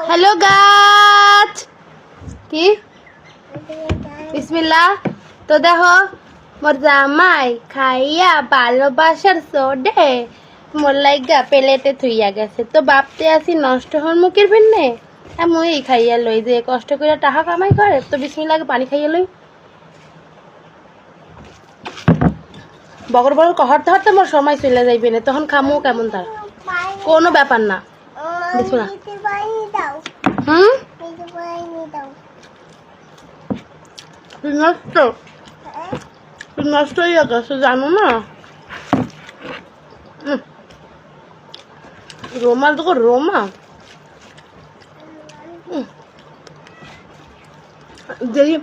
Hello গাছ কি বিসমিল্লাহ। তো দেখো মোর জামাই খাইয়া ভালোবাসার সোডে মোর লাইগা প্লেটে থুইয়া গেছে। তো ভাবতে আসি নষ্ট হন মুখের ভিন্নে মুই খাইয়া লই, যে কষ্ট করে টাকা কামাই করে। তো বিসমিল্লাহকে পানি খাইয়া লই। বগর বগর হরতে হরতে মোর সময় চলে যাইবে না, তখন খামো কেমন তার কোনো ব্যাপার না। বিসমিল্লাহ। নষ্ট নষ্ট হয়ে গেছে জানো না। রোমা দেখো রোমা যেই